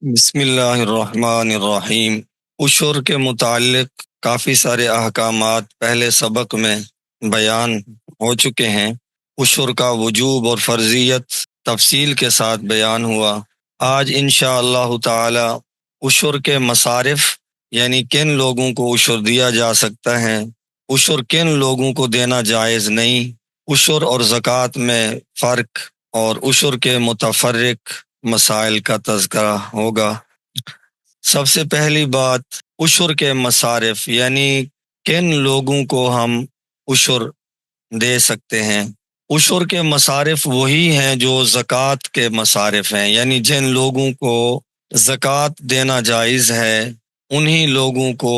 بسم اللہ الرحمن الرحیم۔ عشر کے متعلق کافی سارے احکامات پہلے سبق میں بیان ہو چکے ہیں۔ عشر کا وجوب اور فرضیت تفصیل کے ساتھ بیان ہوا۔ آج انشاءاللہ تعالی عشر کے مصارف، یعنی کن لوگوں کو عشر دیا جا سکتا ہے، عشر کن لوگوں کو دینا جائز نہیں، عشر اور زکوٰۃ میں فرق اور عشر کے متفرق مسائل کا تذکرہ ہوگا۔ سب سے پہلی بات، عشر کے مصارف یعنی کن لوگوں کو ہم عشر دے سکتے ہیں۔ عشر کے مصارف وہی ہیں جو زکوٰۃ کے مصارف ہیں، یعنی جن لوگوں کو زکوٰۃ دینا جائز ہے انہی لوگوں کو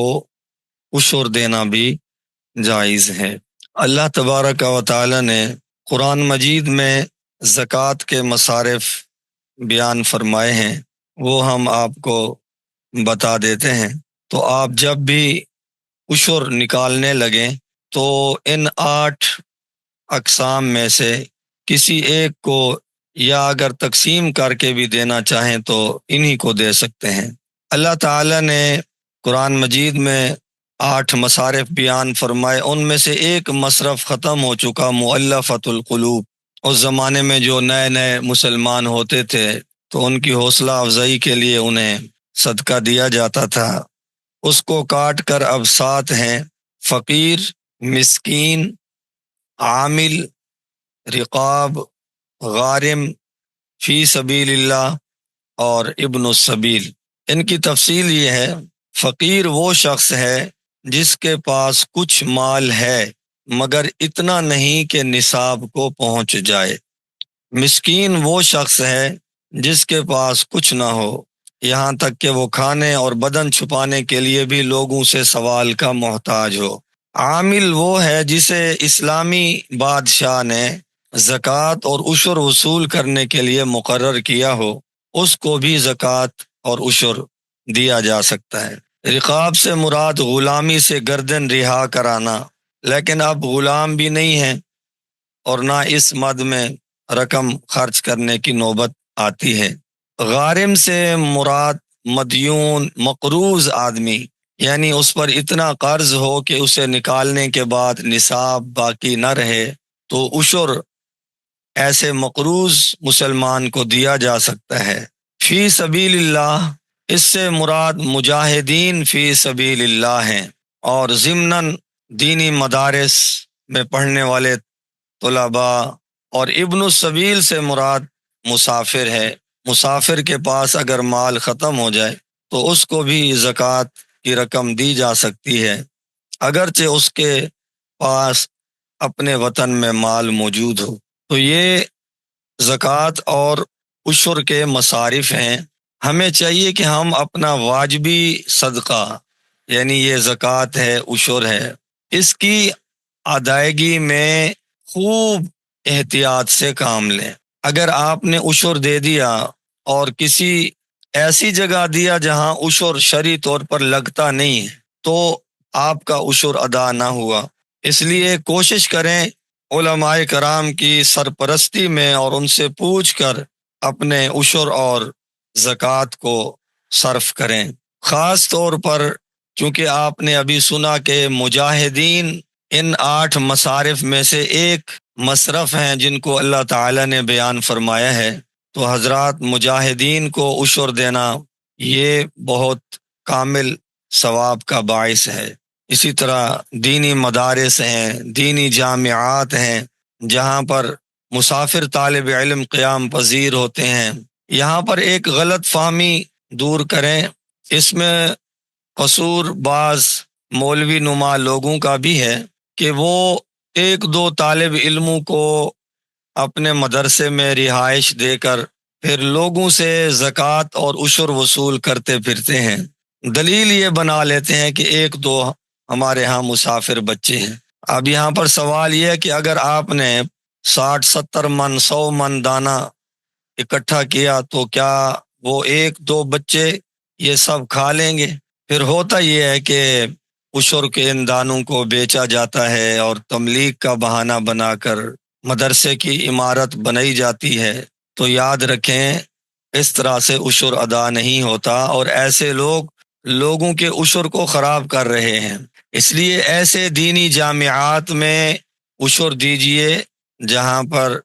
عشر دینا بھی جائز ہے۔ اللہ تبارک و تعالی نے قرآن مجید میں زکوٰۃ کے مصارف بیان فرمائے ہیں، وہ ہم آپ کو بتا دیتے ہیں۔ تو آپ جب بھی عشر نکالنے لگیں تو ان 8 اقسام میں سے کسی ایک کو، یا اگر تقسیم کر کے بھی دینا چاہیں تو انہی کو دے سکتے ہیں۔ اللہ تعالی نے قرآن مجید میں 8 مصارف بیان فرمائے، ان میں سے ایک مصرف ختم ہو چکا، مؤلفۃ القلوب۔ اس زمانے میں جو نئے نئے مسلمان ہوتے تھے تو ان کی حوصلہ افزائی کے لیے انہیں صدقہ دیا جاتا تھا، اس کو کاٹ کر اب 7 ہیں: فقیر، مسکین، عامل، رقاب، غارم، فی سبیل اللہ اور ابن السبیل۔ ان کی تفصیل یہ ہے: فقیر وہ شخص ہے جس کے پاس کچھ مال ہے مگر اتنا نہیں کہ نصاب کو پہنچ جائے۔ مسکین وہ شخص ہے جس کے پاس کچھ نہ ہو، یہاں تک کہ وہ کھانے اور بدن چھپانے کے لیے بھی لوگوں سے سوال کا محتاج ہو۔ عامل وہ ہے جسے اسلامی بادشاہ نے زکوٰۃ اور عشر وصول کرنے کے لیے مقرر کیا ہو، اس کو بھی زکوٰۃ اور عشر دیا جا سکتا ہے۔ رقاب سے مراد غلامی سے گردن رہا کرانا، لیکن اب غلام بھی نہیں ہے اور نہ اس مد میں رقم خرچ کرنے کی نوبت آتی ہے۔ غارم سے مراد مدیون مقروض آدمی، یعنی اس پر اتنا قرض ہو کہ اسے نکالنے کے بعد نصاب باقی نہ رہے تو عشر ایسے مقروض مسلمان کو دیا جا سکتا ہے۔ فی سبیل اللہ، اس سے مراد مجاہدین فی سبیل اللہ ہیں، اور ضمناً دینی مدارس میں پڑھنے والے طلباء، اور ابن السبیل سے مراد مسافر ہے۔ مسافر کے پاس اگر مال ختم ہو جائے تو اس کو بھی زکوٰۃ کی رقم دی جا سکتی ہے، اگرچہ اس کے پاس اپنے وطن میں مال موجود ہو۔ تو یہ زکوٰۃ اور عشر کے مصارف ہیں۔ ہمیں چاہیے کہ ہم اپنا واجبی صدقہ، یعنی یہ زکوٰۃ ہے، عشر ہے، اس کی ادائیگی میں خوب احتیاط سے کام لیں۔ اگر آپ نے عشر دے دیا اور کسی ایسی جگہ دیا جہاں عشر شرعی طور پر لگتا نہیں ہے تو آپ کا عشر ادا نہ ہوا۔ اس لیے کوشش کریں علماء کرام کی سرپرستی میں اور ان سے پوچھ کر اپنے عشر اور زکوٰۃ کو صرف کریں۔ خاص طور پر چونکہ آپ نے ابھی سنا کہ مجاہدین ان 8 مصارف میں سے ایک مصرف ہیں جن کو اللہ تعالی نے بیان فرمایا ہے، تو حضرات مجاہدین کو عشر دینا یہ بہت کامل ثواب کا باعث ہے۔ اسی طرح دینی مدارس ہیں، دینی جامعات ہیں جہاں پر مسافر طالب علم قیام پذیر ہوتے ہیں، یہاں پر ایک غلط فہمی دور کریں۔ اس میں قصور بعض مولوی نما لوگوں کا بھی ہے کہ وہ 1-2 طالب علموں کو اپنے مدرسے میں رہائش دے کر پھر لوگوں سے زکوٰۃ اور عشر وصول کرتے پھرتے ہیں۔ دلیل یہ بنا لیتے ہیں کہ 1-2 ہمارے ہاں مسافر بچے ہیں۔ اب یہاں پر سوال یہ ہے کہ اگر آپ نے 60-70 من 100 من دانہ اکٹھا کیا تو کیا وہ 1-2 بچے یہ سب کھا لیں گے؟ پھر ہوتا یہ ہے کہ عشر کے ان دانوں کو بیچا جاتا ہے اور تملیغ کا بہانہ بنا کر مدرسے کی عمارت بنائی جاتی ہے۔ تو یاد رکھیں اس طرح سے عشر ادا نہیں ہوتا، اور ایسے لوگ لوگوں کے عشر کو خراب کر رہے ہیں۔ اس لیے ایسے دینی جامعات میں عشر دیجئے جہاں پر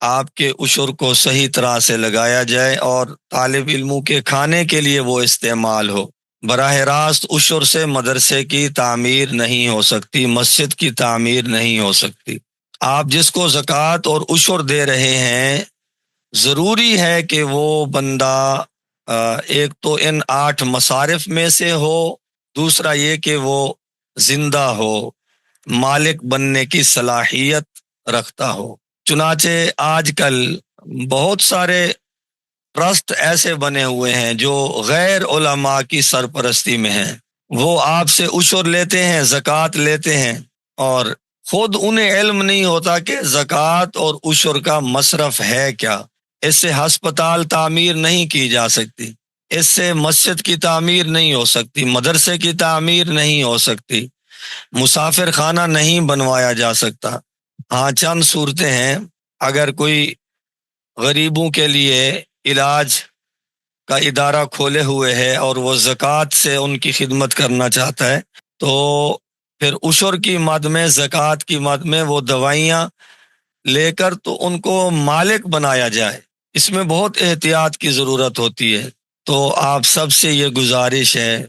آپ کے عشر کو صحیح طرح سے لگایا جائے اور طالب علموں کے کھانے کے لیے وہ استعمال ہو۔ براہ راست عشر سے مدرسے کی تعمیر نہیں ہو سکتی، مسجد کی تعمیر نہیں ہو سکتی۔ آپ جس کو زکوٰۃ اور عشر دے رہے ہیں، ضروری ہے کہ وہ بندہ ایک تو ان 8 مصارف میں سے ہو، دوسرا یہ کہ وہ زندہ ہو، مالک بننے کی صلاحیت رکھتا ہو۔ چنانچہ آج کل بہت سارے ٹرسٹ ایسے بنے ہوئے ہیں جو غیر علماء کی سرپرستی میں ہیں، وہ آپ سے عشر لیتے ہیں، زکوٰۃ لیتے ہیں، اور خود انہیں علم نہیں ہوتا کہ زکوٰۃ اور عشر کا مصرف ہے کیا۔ اس سے ہسپتال تعمیر نہیں کی جا سکتی، اس سے مسجد کی تعمیر نہیں ہو سکتی، مدرسے کی تعمیر نہیں ہو سکتی، مسافر خانہ نہیں بنوایا جا سکتا۔ ہاں، چند صورتیں ہیں، اگر کوئی غریبوں کے لیے علاج کا ادارہ کھولے ہوئے ہے اور وہ زکوٰۃ سے ان کی خدمت کرنا چاہتا ہے، تو پھر عشر کی مد میں، زکوٰۃ کی مد میں وہ دوائیاں لے کر تو ان کو مالک بنایا جائے۔ اس میں بہت احتیاط کی ضرورت ہوتی ہے۔ تو آپ سب سے یہ گزارش ہے،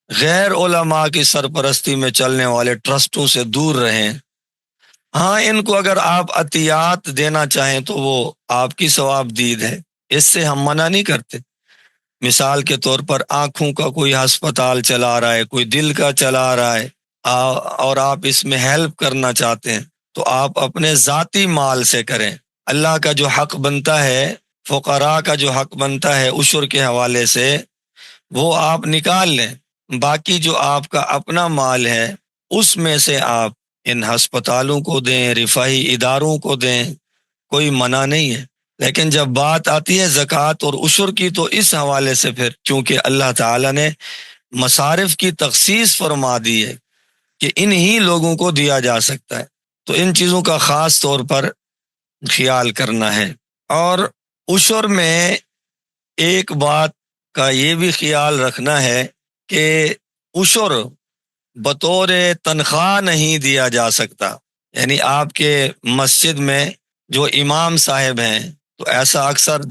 غیر علماء کی سرپرستی میں چلنے والے ٹرسٹوں سے دور رہیں۔ ہاں، ان کو اگر آپ عطیات دینا چاہیں تو وہ آپ کی ثواب دید ہے، اس سے ہم منع نہیں کرتے۔ مثال کے طور پر آنکھوں کا کوئی ہسپتال چلا رہا ہے، کوئی دل کا چلا رہا ہے، اور آپ اس میں ہیلپ کرنا چاہتے ہیں تو آپ اپنے ذاتی مال سے کریں۔ اللہ کا جو حق بنتا ہے، فقراء کا جو حق بنتا ہے عشر کے حوالے سے، وہ آپ نکال لیں۔ باقی جو آپ کا اپنا مال ہے اس میں سے آپ ان ہسپتالوں کو دیں، رفاہی اداروں کو دیں، کوئی منع نہیں ہے۔ لیکن جب بات آتی ہے زکوٰۃ اور عشر کی تو اس حوالے سے پھر چونکہ اللہ تعالیٰ نے مصارف کی تخصیص فرما دی ہے کہ انہی لوگوں کو دیا جا سکتا ہے، تو ان چیزوں کا خاص طور پر خیال کرنا ہے۔ اور عشر میں ایک بات کا یہ بھی خیال رکھنا ہے کہ عشر بطور تنخواہ نہیں دیا جا سکتا۔ یعنی آپ کے مسجد میں جو امام صاحب ہیں تو ایسا اکثر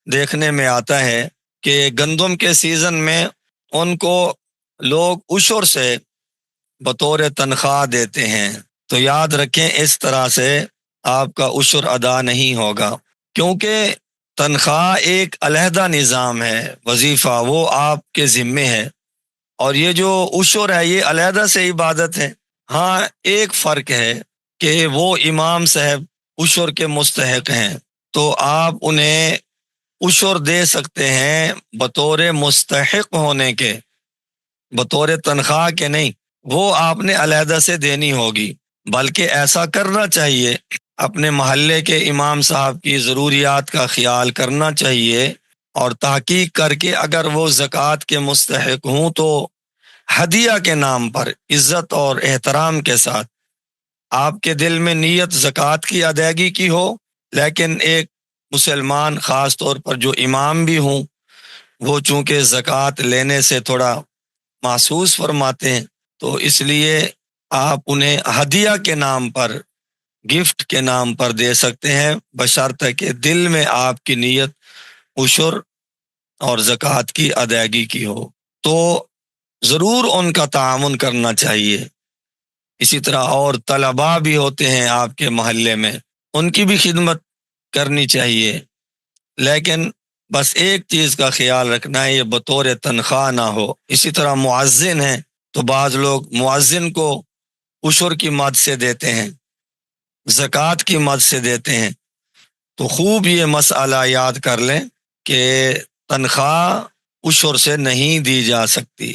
دیکھنے میں آتا ہے کہ گندم کے سیزن میں ان کو لوگ عشر سے بطور تنخواہ دیتے ہیں، تو یاد رکھیں اس طرح سے آپ کا عشر ادا نہیں ہوگا، کیونکہ تنخواہ ایک علیحدہ نظام ہے، وظیفہ وہ آپ کے ذمے ہے، اور یہ جو عشر ہے یہ علیحدہ سے عبادت ہے۔ ہاں، ایک فرق ہے کہ وہ امام صاحب عشر کے مستحق ہیں تو آپ انہیں عشر دے سکتے ہیں بطور مستحق ہونے کے، بطور تنخواہ کے نہیں، وہ آپ نے علیحدہ سے دینی ہوگی۔ بلکہ ایسا کرنا چاہیے، اپنے محلے کے امام صاحب کی ضروریات کا خیال کرنا چاہیے، اور تحقیق کر کے اگر وہ زکوٰۃ کے مستحق ہوں تو ہدیہ کے نام پر عزت اور احترام کے ساتھ آپ کے دل میں نیت زکوٰۃ کی ادائیگی کی ہو، لیکن ایک مسلمان خاص طور پر جو امام بھی ہوں وہ چونکہ زکوٰۃ لینے سے تھوڑا محسوس فرماتے ہیں، تو اس لیے آپ انہیں ہدیہ کے نام پر، گفٹ کے نام پر دے سکتے ہیں، بشرطہ کہ دل میں آپ کی نیت عشر اور زکوٰۃ کی ادائیگی کی ہو۔ تو ضرور ان کا تعاون کرنا چاہیے۔ اسی طرح اور طلباء بھی ہوتے ہیں آپ کے محلے میں، ان کی بھی خدمت کرنی چاہیے، لیکن بس ایک چیز کا خیال رکھنا ہے، یہ بطور تنخواہ نہ ہو۔ اسی طرح مؤذن ہیں تو بعض لوگ مؤذن کو عشر کی مد سے دیتے ہیں، زکوٰۃ کی مد سے دیتے ہیں، تو خوب یہ مسئلہ یاد کر لیں کہ تنخواہ عشر سے نہیں دی جا سکتی۔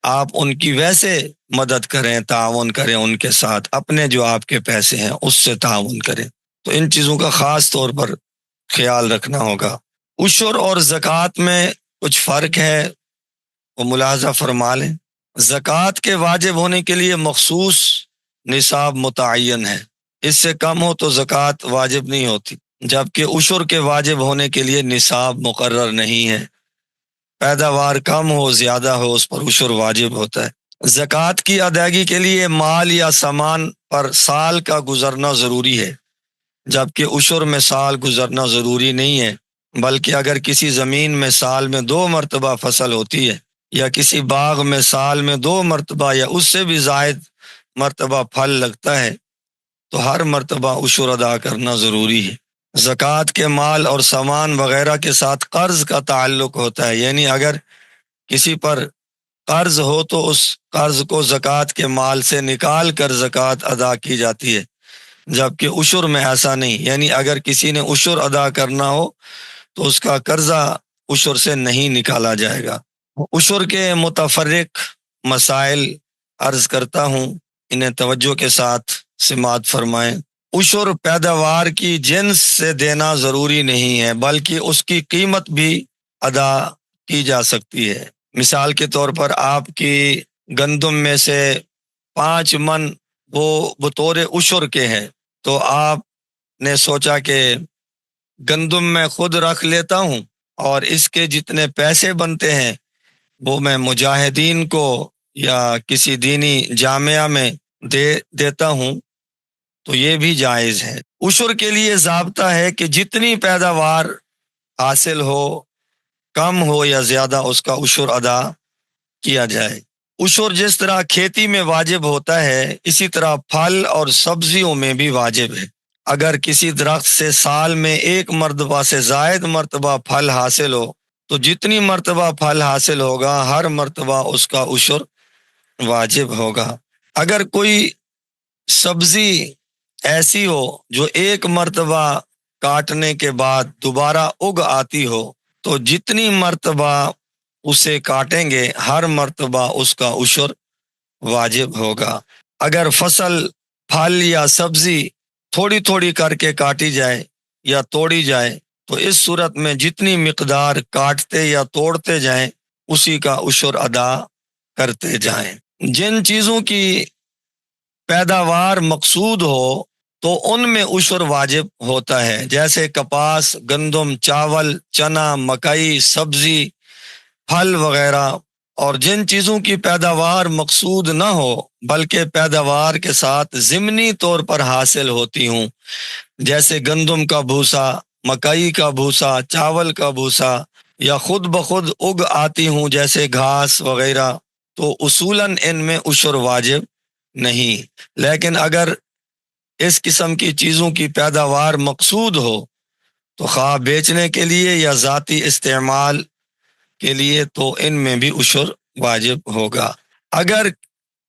آپ ان کی ویسے مدد کریں، تعاون کریں ان کے ساتھ، اپنے جو آپ کے پیسے ہیں اس سے تعاون کریں۔ تو ان چیزوں کا خاص طور پر خیال رکھنا ہوگا۔ عشر اور زکوٰۃ میں کچھ فرق ہے، وہ ملاحظہ فرما لیں۔ زکوٰۃ کے واجب ہونے کے لیے مخصوص نصاب متعین ہے، اس سے کم ہو تو زکوٰۃ واجب نہیں ہوتی۔ جبکہ عشر کے واجب ہونے کے لیے نصاب مقرر نہیں ہے۔ پیداوار کم ہو زیادہ ہو اس پر عشر واجب ہوتا ہے۔ زکوٰۃ کی ادائیگی کے لیے مال یا سامان پر سال کا گزرنا ضروری ہے، جبکہ عشر میں سال گزرنا ضروری نہیں ہے، بلکہ اگر کسی زمین میں سال میں 2 مرتبہ فصل ہوتی ہے یا کسی باغ میں سال میں 2 مرتبہ یا اس سے بھی زائد مرتبہ پھل لگتا ہے تو ہر مرتبہ عشر ادا کرنا ضروری ہے۔ زکوٰۃ کے مال اور سامان وغیرہ کے ساتھ قرض کا تعلق ہوتا ہے، یعنی اگر کسی پر قرض ہو تو اس قرض کو زکوٰۃ کے مال سے نکال کر زکوٰۃ ادا کی جاتی ہے، جبکہ عشر میں ایسا نہیں، یعنی اگر کسی نے عشر ادا کرنا ہو تو اس کا قرضہ عشر سے نہیں نکالا جائے گا۔ عشر کے متفرق مسائل عرض کرتا ہوں، انہیں توجہ کے ساتھ سماعت فرمائیں۔ عشر پیداوار کی جنس سے دینا ضروری نہیں ہے، بلکہ اس کی قیمت بھی ادا کی جا سکتی ہے۔ مثال کے طور پر آپ کی گندم میں سے 5 من وہ بطور عشر کے ہیں، تو آپ نے سوچا کہ گندم میں خود رکھ لیتا ہوں اور اس کے جتنے پیسے بنتے ہیں وہ میں مجاہدین کو یا کسی دینی جامعہ میں دے دیتا ہوں، تو یہ بھی جائز ہے۔ عشر کے لیے ضابطہ ہے کہ جتنی پیداوار حاصل ہو، کم ہو یا زیادہ، اس کا عشر ادا کیا جائے۔ عشر جس طرح کھیتی میں واجب ہوتا ہے، اسی طرح پھل اور سبزیوں میں بھی واجب ہے۔ اگر کسی درخت سے سال میں 1 مرتبہ سے زائد مرتبہ پھل حاصل ہو تو جتنی مرتبہ پھل حاصل ہوگا ہر مرتبہ اس کا عشر واجب ہوگا۔ اگر کوئی سبزی ایسی ہو جو 1 مرتبہ کاٹنے کے بعد دوبارہ اگ آتی ہو تو جتنی مرتبہ اسے کاٹیں گے ہر مرتبہ اس کا عشر واجب ہوگا۔ اگر فصل، پھل یا سبزی تھوڑی تھوڑی کر کے کاٹی جائے یا توڑی جائے تو اس صورت میں جتنی مقدار کاٹتے یا توڑتے جائیں اسی کا عشر ادا کرتے جائیں۔ جن چیزوں کی پیداوار مقصود ہو تو ان میں عشر واجب ہوتا ہے، جیسے کپاس، گندم، چاول، چنا، مکئی، سبزی، پھل وغیرہ۔ اور جن چیزوں کی پیداوار مقصود نہ ہو بلکہ پیداوار کے ساتھ ضمنی طور پر حاصل ہوتی ہوں، جیسے گندم کا بھوسا، مکئی کا بھوسا، چاول کا بھوسا، یا خود بخود اگ آتی ہوں جیسے گھاس وغیرہ، تو اصولاً ان میں عشر واجب نہیں۔ لیکن اگر اس قسم کی چیزوں کی پیداوار مقصود ہو تو خواہ بیچنے کے لیے یا ذاتی استعمال کے لیے تو ان میں بھی عشر واجب ہوگا۔ اگر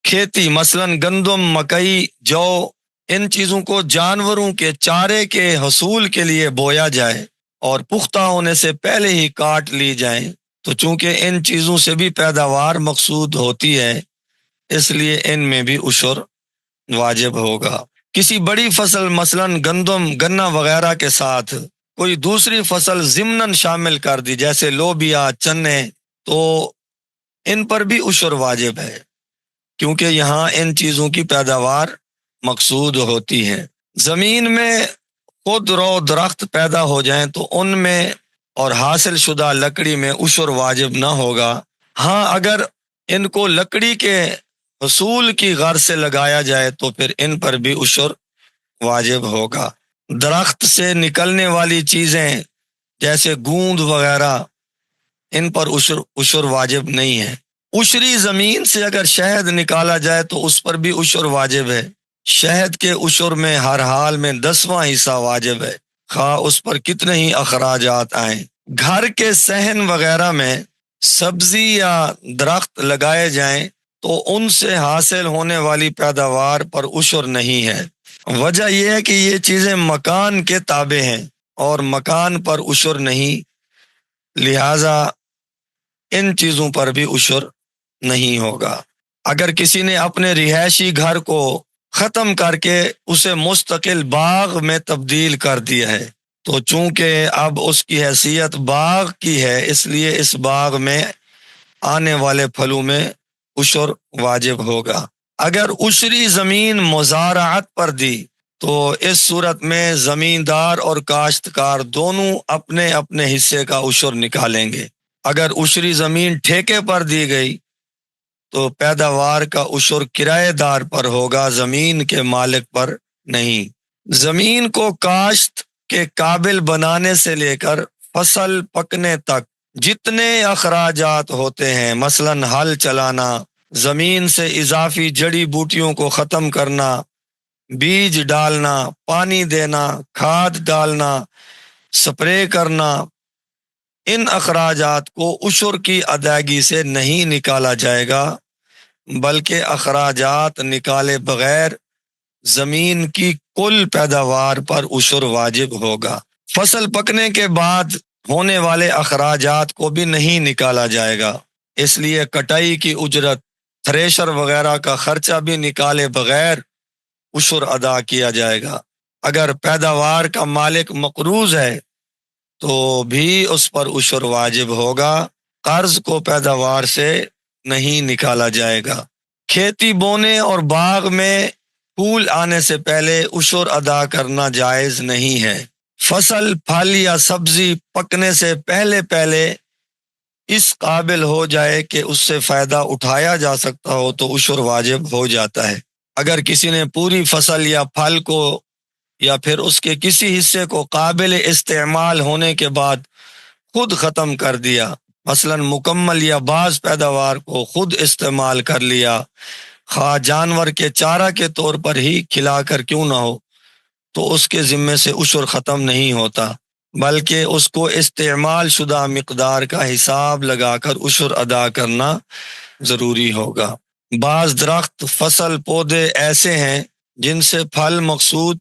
کھیتی مثلاً گندم، مکئی، جو، ان چیزوں کو جانوروں کے چارے کے حصول کے لیے بویا جائے اور پختہ ہونے سے پہلے ہی کاٹ لی جائیں تو چونکہ ان چیزوں سے بھی پیداوار مقصود ہوتی ہے اس لیے ان میں بھی عشر واجب ہوگا۔ کسی بڑی فصل مثلاً گندم، گنا وغیرہ کے ساتھ کوئی دوسری فصل ضمناً شامل کر دی جیسے لوبیا، چنے، تو ان پر بھی عشر واجب ہے کیونکہ یہاں ان چیزوں کی پیداوار مقصود ہوتی ہے۔ زمین میں خود رو درخت پیدا ہو جائیں تو ان میں اور حاصل شدہ لکڑی میں عشر واجب نہ ہوگا۔ ہاں اگر ان کو لکڑی کے حصول کی غرض سے لگایا جائے تو پھر ان پر بھی عشر واجب ہوگا۔ درخت سے نکلنے والی چیزیں جیسے گوند وغیرہ ان پر عشر واجب نہیں ہے۔ عشری زمین سے اگر شہد نکالا جائے تو اس پر بھی عشر واجب ہے۔ شہد کے عشر میں ہر حال میں 10واں حصہ واجب ہے، خواہ اس پر کتنے ہی اخراجات آئیں۔ گھر کے صحن وغیرہ میں سبزی یا درخت لگائے جائیں تو ان سے حاصل ہونے والی پیداوار پر عشر نہیں ہے۔ وجہ یہ ہے کہ یہ چیزیں مکان کے تابع ہیں اور مکان پر عشر نہیں، لہذا ان چیزوں پر بھی عشر نہیں ہوگا۔ اگر کسی نے اپنے رہائشی گھر کو ختم کر کے اسے مستقل باغ میں تبدیل کر دیا ہے تو چونکہ اب اس کی حیثیت باغ کی ہے اس لیے اس باغ میں آنے والے پھلوں میں عشر واجب ہوگا۔ اگر عشری زمین مزارعت پر دی تو اس صورت میں زمیندار اور کاشتکار دونوں اپنے اپنے حصے کا عشر نکالیں گے۔ اگر عشری زمین ٹھیکے پر دی گئی تو پیداوار کا عشر کرایہ دار پر ہوگا، زمین کے مالک پر نہیں۔ زمین کو کاشت کے قابل بنانے سے لے کر فصل پکنے تک جتنے اخراجات ہوتے ہیں، مثلاً ہل چلانا، زمین سے اضافی جڑی بوٹیوں کو ختم کرنا، بیج ڈالنا، پانی دینا، کھاد ڈالنا، سپرے کرنا، ان اخراجات کو عشر کی ادائیگی سے نہیں نکالا جائے گا، بلکہ اخراجات نکالے بغیر زمین کی کل پیداوار پر عشر واجب ہوگا۔ فصل پکنے کے بعد ہونے والے اخراجات کو بھی نہیں نکالا جائے گا، اس لیے کٹائی کی اجرت، تھریشر وغیرہ کا خرچہ بھی نکالے بغیر عشر ادا کیا جائے گا۔ اگر پیداوار کا مالک مقروض ہے تو بھی اس پر عشر واجب ہوگا، قرض کو پیداوار سے نہیں نکالا جائے گا۔ کھیتی بونے اور باغ میں پھول آنے سے پہلے عشر ادا کرنا جائز نہیں ہے۔ فصل، پھل یا سبزی پکنے سے پہلے پہلے اس قابل ہو جائے کہ اس سے فائدہ اٹھایا جا سکتا ہو تو عشر واجب ہو جاتا ہے۔ اگر کسی نے پوری فصل یا پھل کو یا پھر اس کے کسی حصے کو قابل استعمال ہونے کے بعد خود ختم کر دیا، مثلا مکمل یا بعض پیداوار کو خود استعمال کر لیا، خواہ جانور کے چارہ کے طور پر ہی کھلا کر کیوں نہ ہو، تو اس کے ذمے سے عشر ختم نہیں ہوتا، بلکہ اس کو استعمال شدہ مقدار کا حساب لگا کر عشر ادا کرنا ضروری ہوگا۔ بعض درخت، فصل، پودے ایسے ہیں جن سے پھل مقصود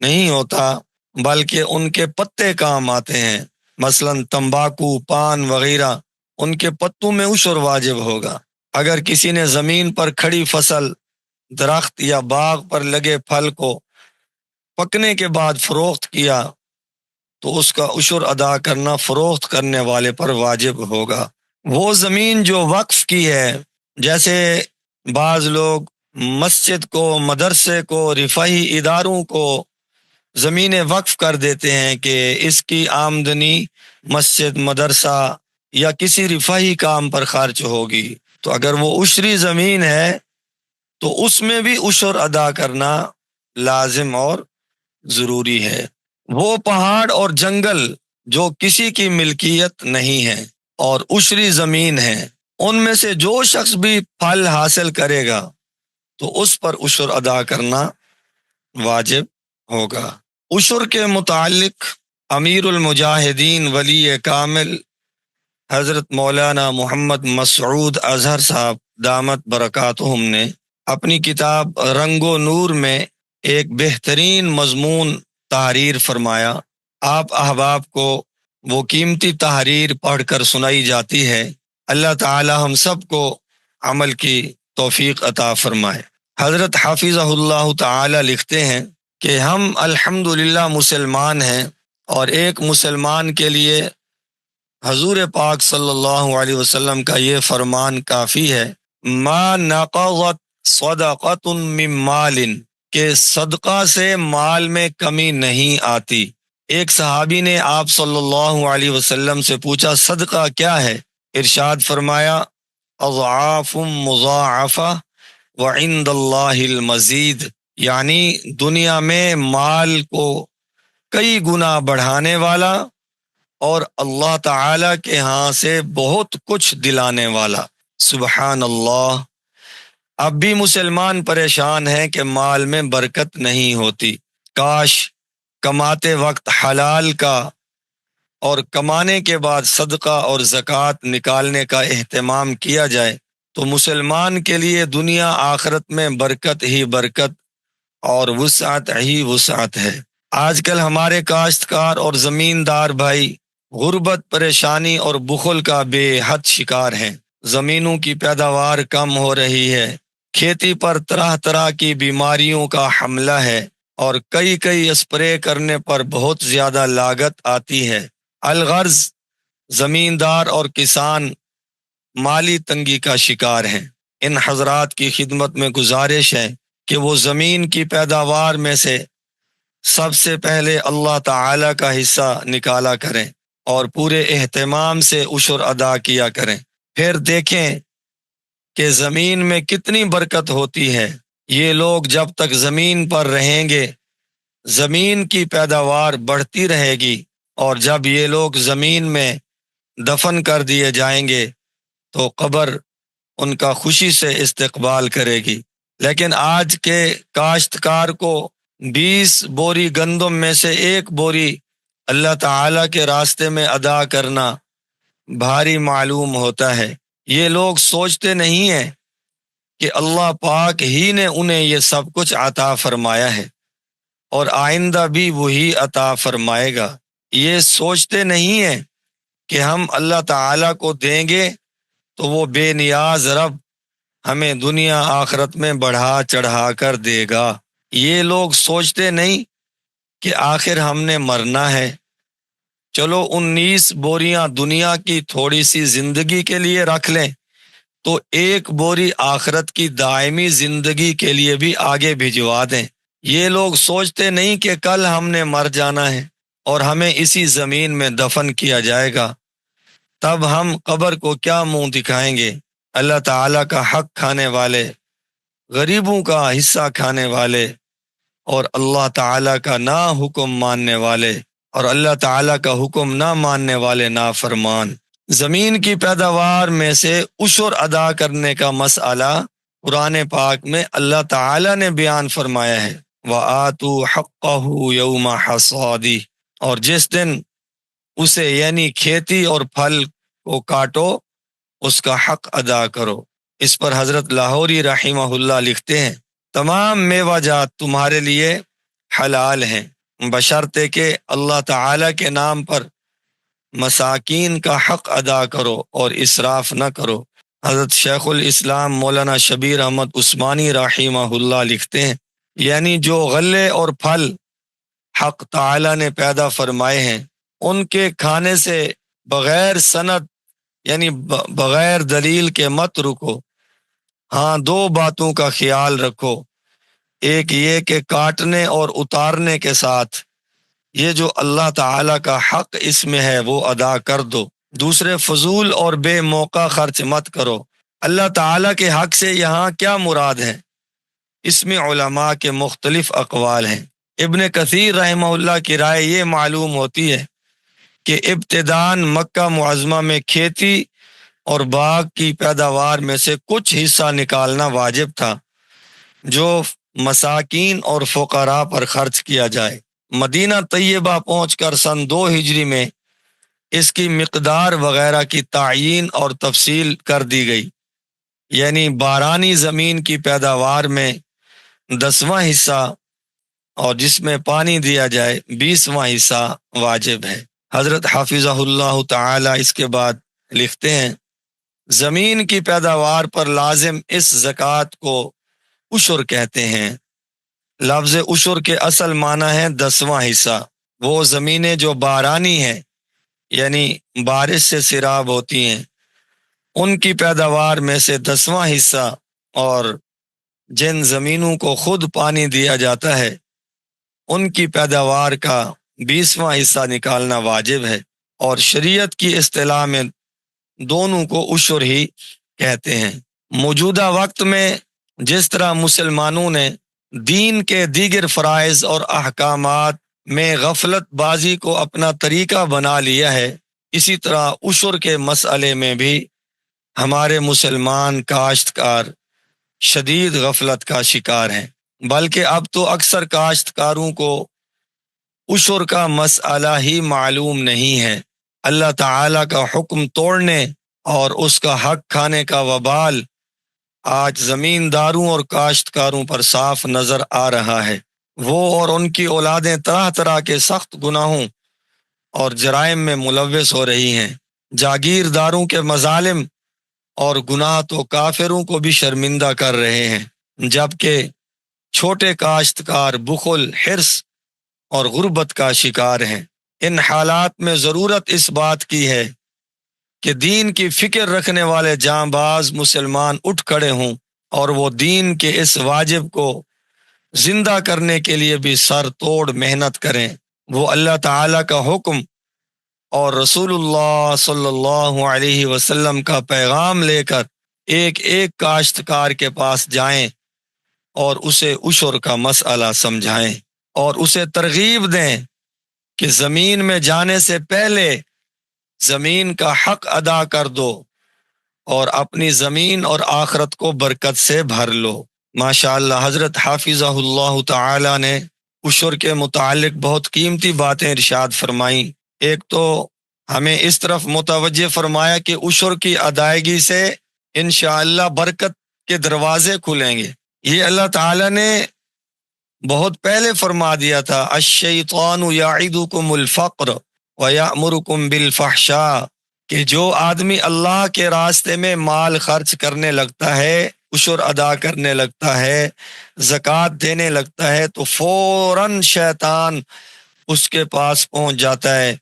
نہیں ہوتا بلکہ ان کے پتے کام آتے ہیں، مثلا تمباکو، پان وغیرہ، ان کے پتوں میں عشر واجب ہوگا۔ اگر کسی نے زمین پر کھڑی فصل، درخت یا باغ پر لگے پھل کو پکنے کے بعد فروخت کیا تو اس کا عشر ادا کرنا فروخت کرنے والے پر واجب ہوگا۔ وہ زمین جو وقف کی ہے، جیسے بعض لوگ مسجد کو، مدرسے کو، رفاہی اداروں کو زمین وقف کر دیتے ہیں کہ اس کی آمدنی مسجد، مدرسہ یا کسی رفاہی کام پر خرچ ہوگی، تو اگر وہ عشری زمین ہے تو اس میں بھی عشر ادا کرنا لازم اور ضروری ہے۔ وہ پہاڑ اور جنگل جو کسی کی ملکیت نہیں ہے اور عشری زمین ہے، ان میں سے جو شخص بھی پھل حاصل کرے گا تو اس پر عشر ادا کرنا واجب ہوگا۔ عشر کے متعلق امیر المجاہدین ولی کامل حضرت مولانا محمد مسعود اظہر صاحب دامت برکاتہم نے اپنی کتاب رنگ و نور میں ایک بہترین مضمون تحریر فرمایا۔ آپ احباب کو وہ قیمتی تحریر پڑھ کر سنائی جاتی ہے۔ اللہ تعالی ہم سب کو عمل کی توفیق عطا فرمائے۔ حضرت حافظہ اللہ تعالی لکھتے ہیں کہ ہم الحمدللہ مسلمان ہیں، اور ایک مسلمان کے لیے حضور پاک صلی اللہ علیہ وسلم کا یہ فرمان کافی ہے، ما نقضت صدقۃ من مال، کہ صدقہ سے مال میں کمی نہیں آتی۔ ایک صحابی نے آپ صلی اللہ علیہ وسلم سے پوچھا صدقہ کیا ہے؟ ارشاد فرمایا اضعاف مضاعفہ وعند اللہ المزید، یعنی دنیا میں مال کو کئی گنا بڑھانے والا اور اللہ تعالی کے ہاں سے بہت کچھ دلانے والا۔ سبحان اللہ۔ اب بھی مسلمان پریشان ہیں کہ مال میں برکت نہیں ہوتی۔ کاش کماتے وقت حلال کا اور کمانے کے بعد صدقہ اور زکوٰۃ نکالنے کا اہتمام کیا جائے تو مسلمان کے لیے دنیا آخرت میں برکت ہی برکت اور وسعت ہی وسعت ہے۔ آج کل ہمارے کاشتکار اور زمیندار بھائی غربت، پریشانی اور بخل کا بے حد شکار ہیں۔ زمینوں کی پیداوار کم ہو رہی ہے، کھیتی پر طرح طرح کی بیماریوں کا حملہ ہے، اور کئی اسپرے کرنے پر بہت زیادہ لاگت آتی ہے۔ الغرض زمیندار اور کسان مالی تنگی کا شکار ہیں۔ ان حضرات کی خدمت میں گزارش ہے کہ وہ زمین کی پیداوار میں سے سب سے پہلے اللہ تعالیٰ کا حصہ نکالا کریں اور پورے اہتمام سے عشر ادا کیا کریں۔ پھر دیکھیں کہ زمین میں کتنی برکت ہوتی ہے۔ یہ لوگ جب تک زمین پر رہیں گے زمین کی پیداوار بڑھتی رہے گی، اور جب یہ لوگ زمین میں دفن کر دیے جائیں گے تو قبر ان کا خوشی سے استقبال کرے گی۔ لیکن آج کے کاشتکار کو 20 بوری گندم میں سے 1 بوری اللہ تعالیٰ کے راستے میں ادا کرنا بھاری معلوم ہوتا ہے۔ یہ لوگ سوچتے نہیں ہیں کہ اللہ پاک ہی نے انہیں یہ سب کچھ عطا فرمایا ہے اور آئندہ بھی وہی عطا فرمائے گا۔ یہ سوچتے نہیں ہیں کہ ہم اللہ تعالیٰ کو دیں گے تو وہ بے نیاز رب ہمیں دنیا آخرت میں بڑھا چڑھا کر دے گا۔ یہ لوگ سوچتے نہیں کہ آخر ہم نے مرنا ہے، چلو 19 بوریاں دنیا کی تھوڑی سی زندگی کے لیے رکھ لیں تو 1 بوری آخرت کی دائمی زندگی کے لیے بھی آگے بھجوا دیں۔ یہ لوگ سوچتے نہیں کہ کل ہم نے مر جانا ہے اور ہمیں اسی زمین میں دفن کیا جائے گا، تب ہم قبر کو کیا منہ دکھائیں گے؟ اللہ تعالیٰ کا حق کھانے والے، غریبوں کا حصہ کھانے والے، اور اللہ تعالیٰ کا نا حکم ماننے والے اور اللہ تعالیٰ کا حکم نہ ماننے والے نافرمان۔ زمین کی پیداوار میں سے عشر ادا کرنے کا مسئلہ قرآن پاک میں اللہ تعالیٰ نے بیان فرمایا ہے، وَآتُوا حَقَّهُ يَوْمَ حَصَادِهِ، اور جس دن اسے یعنی کھیتی اور پھل کو کاٹو اس کا حق ادا کرو۔ اس پر حضرت لاہوری رحمہ اللہ لکھتے ہیں، تمام میوہ جات تمہارے لیے حلال ہیں بشرطے کہ اللہ تعالیٰ کے نام پر مساکین کا حق ادا کرو اور اسراف نہ کرو۔ حضرت شیخ الاسلام مولانا شبیر احمد عثمانی رحمہ اللہ لکھتے ہیں، یعنی جو غلے اور پھل حق تعالیٰ نے پیدا فرمائے ہیں ان کے کھانے سے بغیر سند یعنی بغیر دلیل کے مت رکو۔ ہاں 2 باتوں کا خیال رکھو، ایک یہ کہ کاٹنے اور اتارنے کے ساتھ یہ جو اللہ تعالیٰ کا حق اس میں ہے وہ ادا کر دو۔ دوسرے، فضول اور بے موقع خرچ مت کرو۔ اللہ تعالیٰ کے حق سے یہاں کیا مراد ہے؟ اس میں علماء کے مختلف اقوال ہیں۔ ابن کثیر رحمہ اللہ کی رائے یہ معلوم ہوتی ہے کہ ابتداً مکہ معظمہ میں کھیتی اور باغ کی پیداوار میں سے کچھ حصہ نکالنا واجب تھا جو مساکین اور فقراء پر خرچ کیا جائے۔ مدینہ طیبہ پہنچ کر سن 2 ہجری میں اس کی مقدار وغیرہ کی تعیین اور تفصیل کر دی گئی، یعنی بارانی زمین کی پیداوار میں 10واں حصہ اور جس میں پانی دیا جائے 20واں حصہ واجب ہے۔ حضرت حافظہ اللہ تعالی اس کے بعد لکھتے ہیں، زمین کی پیداوار پر لازم اس زکوٰۃ کو عشر کہتے ہیں۔ لفظ عشر کے اصل معنی ہے 10واں حصہ۔ وہ زمینیں جو بارانی ہیں یعنی بارش سے سیراب ہوتی ہیں ان کی پیداوار میں سے 10واں حصہ، اور جن زمینوں کو خود پانی دیا جاتا ہے ان کی پیداوار کا 20واں حصہ نکالنا واجب ہے، اور شریعت کی اصطلاح میں دونوں کو عشر ہی کہتے ہیں۔ موجودہ وقت میں جس طرح مسلمانوں نے دین کے دیگر فرائض اور احکامات میں غفلت بازی کو اپنا طریقہ بنا لیا ہے، اسی طرح عشر کے مسئلے میں بھی ہمارے مسلمان کاشتکار شدید غفلت کا شکار ہیں، بلکہ اب تو اکثر کاشتکاروں کو عشر کا مسئلہ ہی معلوم نہیں ہے۔ اللہ تعالیٰ کا حکم توڑنے اور اس کا حق کھانے کا وبال آج زمینداروں اور کاشتکاروں پر صاف نظر آ رہا ہے۔ وہ اور ان کی اولادیں طرح طرح کے سخت گناہوں اور جرائم میں ملوث ہو رہی ہیں۔ جاگیرداروں کے مظالم اور گناہ تو کافروں کو بھی شرمندہ کر رہے ہیں، جبکہ چھوٹے کاشتکار بخل، حرص اور غربت کا شکار ہیں۔ ان حالات میں ضرورت اس بات کی ہے کہ دین کی فکر رکھنے والے جاں باز مسلمان اٹھ کھڑے ہوں اور وہ دین کے اس واجب کو زندہ کرنے کے لیے بھی سر توڑ محنت کریں۔ وہ اللہ تعالیٰ کا حکم اور رسول اللہ صلی اللہ علیہ وسلم کا پیغام لے کر ایک ایک کاشتکار کے پاس جائیں اور اسے عشر کا مسئلہ سمجھائیں اور اسے ترغیب دیں کہ زمین میں جانے سے پہلے زمین کا حق ادا کر دو اور اپنی زمین اور آخرت کو برکت سے بھر لو۔ ماشاءاللہ حضرت حافظہ اللہ تعالی نے عشر کے متعلق بہت قیمتی باتیں ارشاد فرمائیں۔ ایک تو ہمیں اس طرف متوجہ فرمایا کہ عشر کی ادائیگی سے انشاءاللہ برکت کے دروازے کھلیں گے۔ یہ اللہ تعالی نے بہت پہلے فرما دیا تھا، الشیطان یعدکم الفقر ویأمرکم بالفحشاء، کہ جو آدمی اللہ کے راستے میں مال خرچ کرنے لگتا ہے، عشر ادا کرنے لگتا ہے، زکوٰۃ دینے لگتا ہے، تو فوراً شیطان اس کے پاس پہنچ جاتا ہے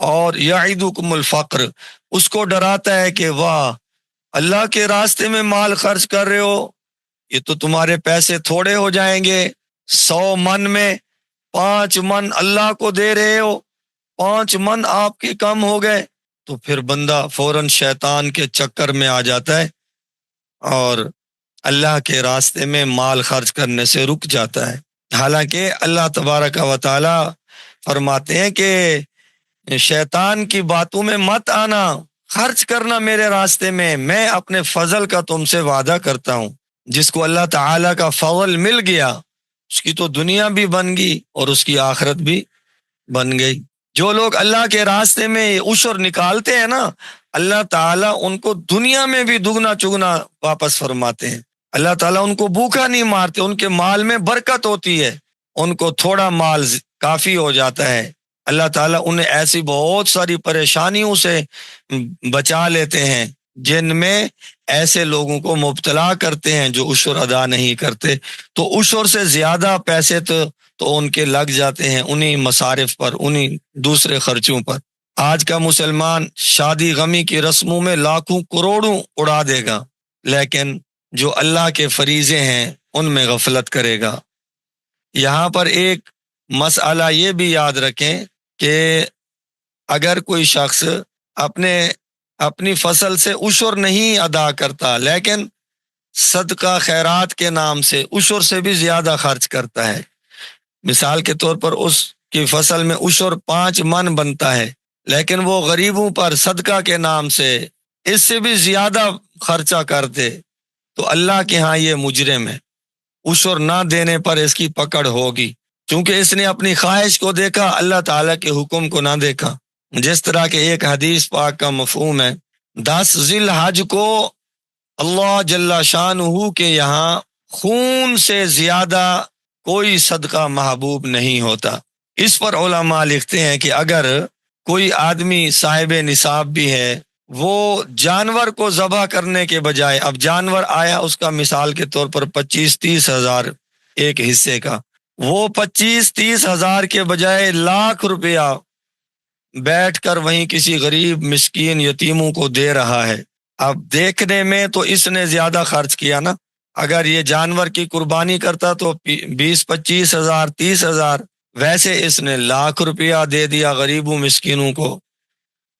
اور یعدکم الفقر، اس کو ڈراتا ہے کہ واہ، اللہ کے راستے میں مال خرچ کر رہے ہو، یہ تو تمہارے پیسے تھوڑے ہو جائیں گے، 100 من میں 5 من اللہ کو دے رہے ہو، 5 من آپ کے کم ہو گئے، تو پھر بندہ فوراً شیطان کے چکر میں آ جاتا ہے اور اللہ کے راستے میں مال خرچ کرنے سے رک جاتا ہے۔ حالانکہ اللہ تبارک و تعالی فرماتے ہیں کہ شیطان کی باتوں میں مت آنا، خرچ کرنا میرے راستے میں اپنے فضل کا تم سے وعدہ کرتا ہوں۔ جس کو اللہ تعالیٰ کا فضل مل گیا اس کی تو دنیا بھی بن گئی اور اس کی آخرت بھی بن گئی۔ جو لوگ اللہ کے راستے میں عشر نکالتے ہیں نا، اللہ تعالیٰ ان کو دنیا میں بھی دگنا چگنا واپس فرماتے ہیں۔ اللہ تعالیٰ ان کو بھوکا نہیں مارتے، ان کے مال میں برکت ہوتی ہے، ان کو تھوڑا مال کافی ہو جاتا ہے۔ اللہ تعالیٰ انہیں ایسی بہت ساری پریشانیوں سے بچا لیتے ہیں جن میں ایسے لوگوں کو مبتلا کرتے ہیں جو عشر ادا نہیں کرتے، تو عشر سے زیادہ پیسے تو ان کے لگ جاتے ہیں انہی مصارف پر، انہی دوسرے خرچوں پر۔ آج کا مسلمان شادی غمی کی رسموں میں لاکھوں کروڑوں اڑا دے گا، لیکن جو اللہ کے فریضے ہیں ان میں غفلت کرے گا۔ یہاں پر ایک مسئلہ یہ بھی یاد رکھیں کہ اگر کوئی شخص اپنی فصل سے عشر نہیں ادا کرتا لیکن صدقہ خیرات کے نام سے عشر سے بھی زیادہ خرچ کرتا ہے، مثال کے طور پر اس کی فصل میں عشر 5 من بنتا ہے لیکن وہ غریبوں پر صدقہ کے نام سے اس سے بھی زیادہ خرچہ کر دے، تو اللہ کے ہاں یہ مجرم ہے، عشر نہ دینے پر اس کی پکڑ ہوگی، کیونکہ اس نے اپنی خواہش کو دیکھا، اللہ تعالیٰ کے حکم کو نہ دیکھا۔ جس طرح کہ ایک حدیث پاک کا مفہوم ہے، 10 ذی الحج کو اللہ جل شانہ کے یہاں خون سے زیادہ کوئی صدقہ محبوب نہیں ہوتا۔ اس پر علماء لکھتے ہیں کہ اگر کوئی آدمی صاحب نصاب بھی ہے، وہ جانور کو ذبح کرنے کے بجائے، اب جانور آیا اس کا مثال کے طور پر 25-30 ہزار ایک حصے کا، وہ 25-30 ہزار کے بجائے لاکھ روپیہ بیٹھ کر وہیں کسی غریب مسکین یتیموں کو دے رہا ہے، اب دیکھنے میں تو اس نے زیادہ خرچ کیا نا، اگر یہ جانور کی قربانی کرتا تو 20-25 ہزار 30 ہزار، ویسے اس نے لاکھ روپیہ دے دیا غریبوں مسکینوں کو،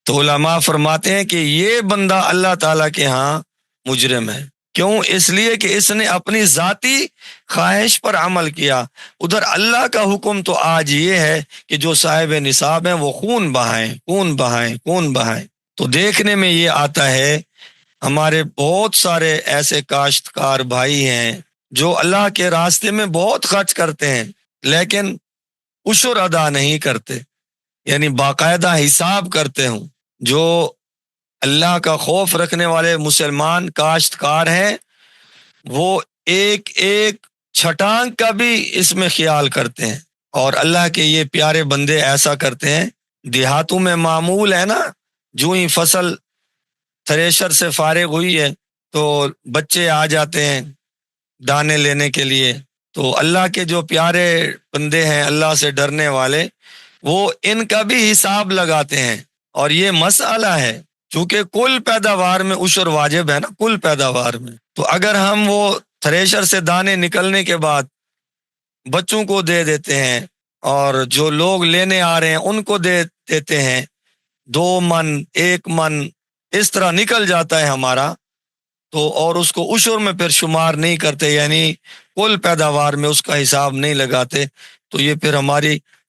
تو علماء فرماتے ہیں کہ یہ بندہ اللہ تعالیٰ کے ہاں مجرم ہے۔ کیوں؟ اس لیے کہ اس نے اپنی ذاتی خواہش پر عمل کیا، ادھر اللہ کا حکم تو آج یہ ہے کہ جو صاحب نصاب ہیں وہ خون بہائیں۔ تو دیکھنے میں یہ آتا ہے ہمارے بہت سارے ایسے کاشتکار بھائی ہیں جو اللہ کے راستے میں بہت خرچ کرتے ہیں لیکن عشر ادا نہیں کرتے، یعنی باقاعدہ حساب کرتے ہوں۔ جو اللہ کا خوف رکھنے والے مسلمان کاشتکار ہیں وہ ایک ایک چھٹانگ کا بھی اس میں خیال کرتے ہیں، اور اللہ کے یہ پیارے بندے ایسا کرتے ہیں۔ دیہاتوں میں معمول ہے نا، جو ہی فصل تھریشر سے فارغ ہوئی ہے تو بچے آ جاتے ہیں دانے لینے کے لیے، تو اللہ کے جو پیارے بندے ہیں اللہ سے ڈرنے والے، وہ ان کا بھی حساب لگاتے ہیں، اور یہ مسئلہ ہے چونکہ کل پیداوار میں عشر واجب ہے نا، کل پیداوار میں، تو اگر ہم وہ تھریشر سے دانے نکلنے کے بعد بچوں کو دے دیتے ہیں، اور جو لوگ لینے آ رہے ہیں ان کو دے دیتے ہیں، 2 من 1 من اس طرح نکل جاتا ہے ہمارا، تو اور اس کو عشر میں پھر شمار نہیں کرتے، یعنی کل پیداوار میں اس کا حساب نہیں لگاتے، تو یہ پھر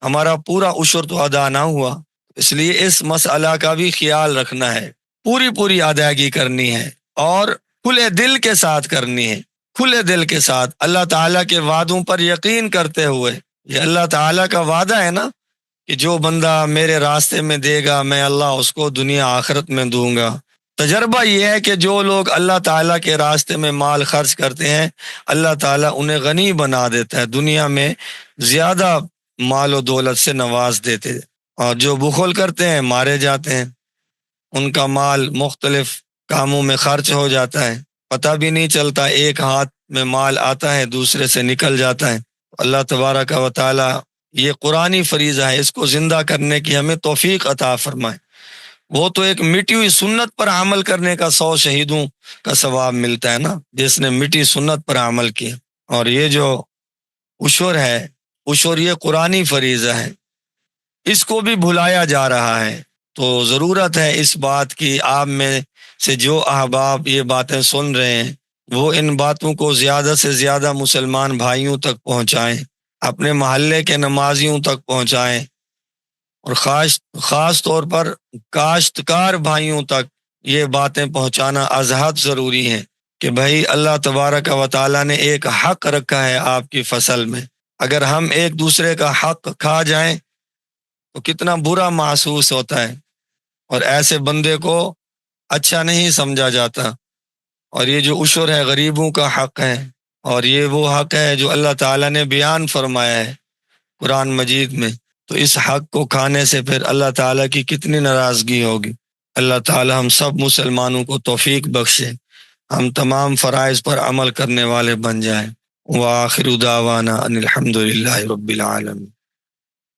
ہمارا پورا عشر تو ادا نہ ہوا۔ اس لیے اس مسئلہ کا بھی خیال رکھنا ہے، پوری ادائیگی کرنی ہے، اور کھلے دل کے ساتھ کرنی ہے، کھلے دل کے ساتھ اللہ تعالیٰ کے وعدوں پر یقین کرتے ہوئے۔ یہ اللہ تعالیٰ کا وعدہ ہے نا کہ جو بندہ میرے راستے میں دے گا میں اللہ اس کو دنیا آخرت میں دوں گا۔ تجربہ یہ ہے کہ جو لوگ اللہ تعالیٰ کے راستے میں مال خرچ کرتے ہیں، اللہ تعالیٰ انہیں غنی بنا دیتا ہے، دنیا میں زیادہ مال و دولت سے نواز دیتے ہیں، اور جو بخل کرتے ہیں مارے جاتے ہیں، ان کا مال مختلف کاموں میں خرچ ہو جاتا ہے، پتہ بھی نہیں چلتا، ایک ہاتھ میں مال آتا ہے دوسرے سے نکل جاتا ہے۔ اللہ تبارک و تعالیٰ یہ قرآنی فریضہ ہے، اس کو زندہ کرنے کی ہمیں توفیق عطا فرمائے۔ وہ تو ایک مٹی ہوئی سنت پر عمل کرنے کا 100 شہیدوں کا ثواب ملتا ہے نا، جس نے مٹی سنت پر عمل کیا۔ اور یہ جو عشر ہے، عشر یہ قرآنی فریضہ ہے، اس کو بھی بھلایا جا رہا ہے، تو ضرورت ہے اس بات کی، آپ میں سے جو احباب یہ باتیں سن رہے ہیں وہ ان باتوں کو زیادہ سے زیادہ مسلمان بھائیوں تک پہنچائیں، اپنے محلے کے نمازیوں تک پہنچائیں، اور خاص طور پر کاشتکار بھائیوں تک یہ باتیں پہنچانا ازحد ضروری ہے کہ بھائی اللہ تبارک و تعالیٰ نے ایک حق رکھا ہے آپ کی فصل میں، اگر ہم ایک دوسرے کا حق کھا جائیں تو کتنا برا محسوس ہوتا ہے، اور ایسے بندے کو اچھا نہیں سمجھا جاتا۔ اور یہ جو عشر ہے غریبوں کا حق ہے، اور یہ وہ حق ہے جو اللہ تعالیٰ نے بیان فرمایا ہے قرآن مجید میں، تو اس حق کو کھانے سے پھر اللہ تعالیٰ کی کتنی ناراضگی ہوگی۔ اللہ تعالیٰ ہم سب مسلمانوں کو توفیق بخشے، ہم تمام فرائض پر عمل کرنے والے بن جائیں۔ وآخر دعوانا ان الحمد للہ رب العالمین۔